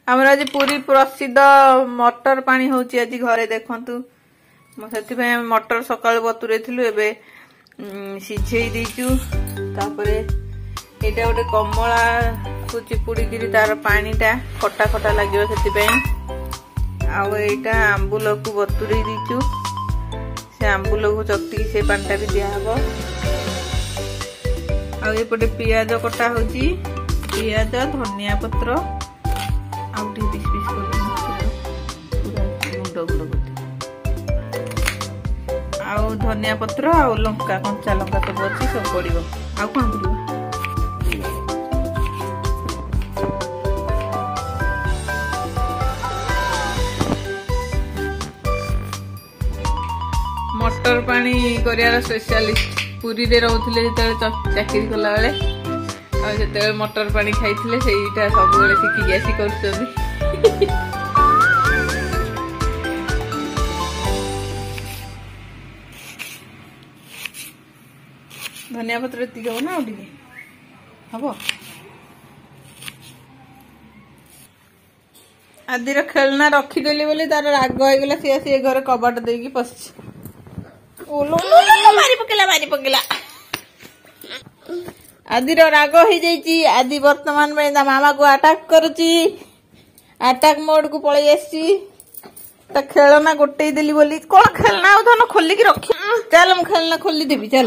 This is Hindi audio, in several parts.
आमर आज पूरी प्रसिद्ध मटर पानी होची आज घरे देखंतु से मटर सकाळ बतुरे थिलु एबे सिझेई देचु तापरे एटा गोटे कमला को चिपुड़ी गिरी तार पानीटा खटा खटा लगे से आईटा आंबुल को बतुरे दीचु से आंबुल को चकटी से पानीटा भी दिहब आउटे पियाज कटा होची पियाज धनिया पत्र आउटे पिस पिस कर धनिया पत्र आ लंका कंचा लंका सब अच्छी सब पड़ो आ कौन पड़ो मटर पानी कर स्पेशलिस्ट पुरी रे रहउथिले चाकरी कला बेले आ मटर पानी खाइथिले सेईटा सब बेले सिखि आसी करछथि धनिया पत्र एतिक हो ना हम आदिर खेलना रखीदेली बोली तार राग होगला सी आसी घर कबाट देकी पसी मारी पकेला आदिर राग हो जाइए आदि वर्तमान में मामा को अटैक करुची अटैक मोड को पलि आसी खेलना गोटे देली बोली कौन खेलना धन खोलिकी रखी चल मु खेलना खोली देवी चल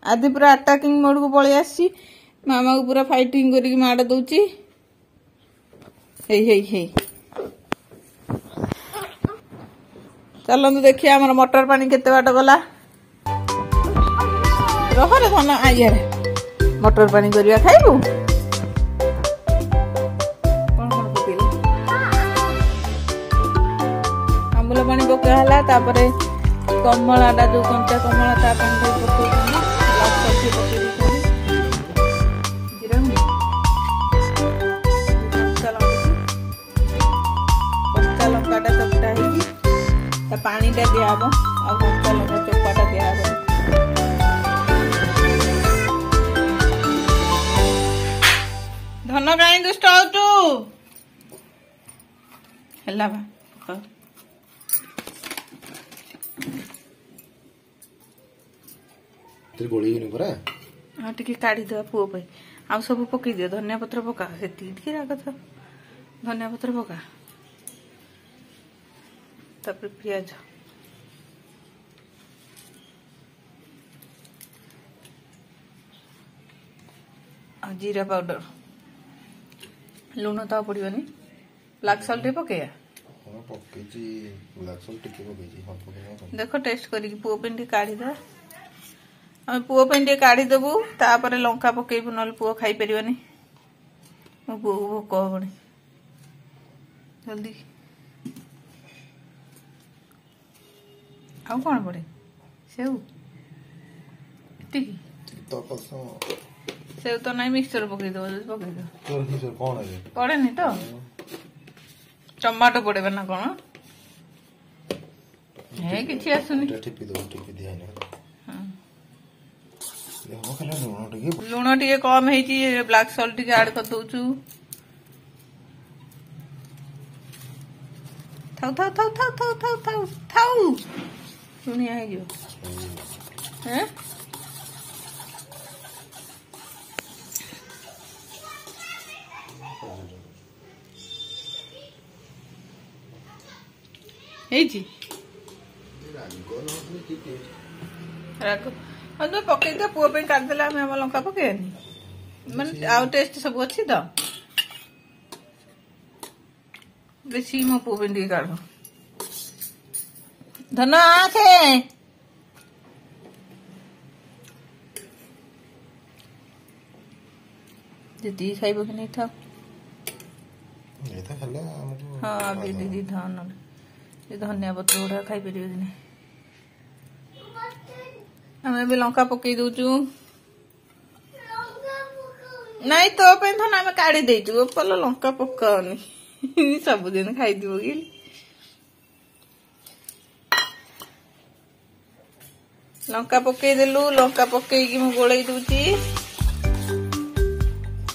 आदि पूरा अटैकिंग मोड को पलि आसी मामा को पूरा फाइटिंग करके माड़ दउची हे चलतु देखिए आमर मटर पानी केते बाट गला रहरे धन आइए मटर पानी करिया खाइबू आंबुल पानी पका हला तापरे कमला टा जो कंचा कमला ता पानी पके लंकाटा चपटा है पानी टा दिहब आ कंचा लंका चोपाटा दिहब धन कहीं दुष्ट होचु हला बा तेरे गोली नहीं परा हां टिके काढी दे पुओ पे आ सब पकई दे धनिया पत्र पका से टिके राग था धनिया पत्र पका तापर पियाज आ जीरा पाउडर लुण तो पड़ोनी ब्लैक सल्ट पकैया देख टेस्ट करी पुओ पे काढ़ी दे आम पुओ पे काढ़ी देबू तापर लंका पकेबू ना पुओ खाई पारिबनी मो पुओ को भोक हबनी जल्दी आउ कौन पड़े सेव सेव तो नहीं मिक्सचर पकई दो पड़े नहीं तो टमाटो पड़े ना कौन है किसी आसुनी लुण टे कम है ब्लैक सल्ट टे ऐड कर दउचु थाउ लुणिया है जो हैं पकई दे पुओ पे काटदेले आम लंका पकईनी माने आउ टेस्ट सब अच्छी तो बेसी मो पुओ पे काढ़ धन आखे दीदी खाइब कि नहीं था हाँ दीदी धन धनिया पत्र गुड़ा खाई पार नहीं आम भी लंका पकई दउचु नाई तो धन आम काढ़ी देचु पल लंका पकाओनी सबुदिन खाइदिव कि लंका पकई देलु लंका पकईकी मु गोलई दउची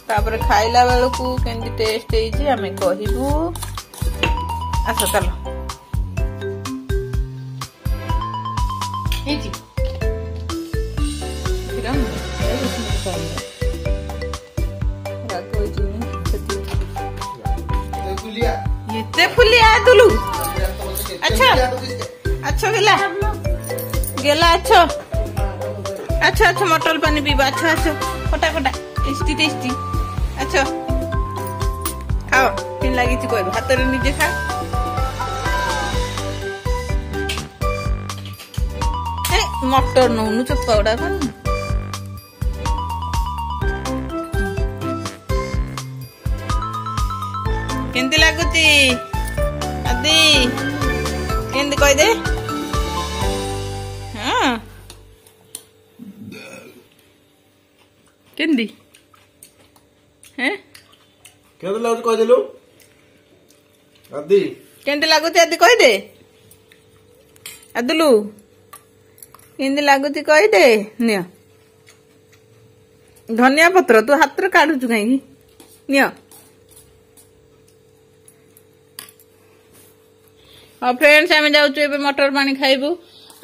तापर खाइला बेलू केमती टेस्ट होइछि आमे कहिबू आस चल हेजी ये फुलिया दुलू अच्छा अच्छा गेला गेला अच्छा अच्छा अच्छा मटर पानी पीबा अच्छा अच्छा खटा खटा टेस्टी टेस्टी अच्छा खाओ किन लगी कह हाथ रे निजे खा मटर नौनु चोपा गुड़ा कौन केंती लगुची आदि केंती कह दे हाँ केंती हैं केंती लागुची कह देलु आदि केंती लगुची आदि कह दे आदुलू केंती लगुची कह दे नियो धनिया पत्र तू हाथ रे काढुचु कहीं नियो हाँ फ्रेंड्स आम जाऊँ मटर पानी खाइबू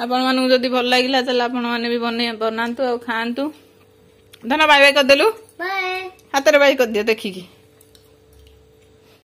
आपण मानू जदि भल लगिला चल आपण माने भी बनातु आ खातु धन बाय बाय कर देलु हाथ रे बाय कर दियो देखिकी।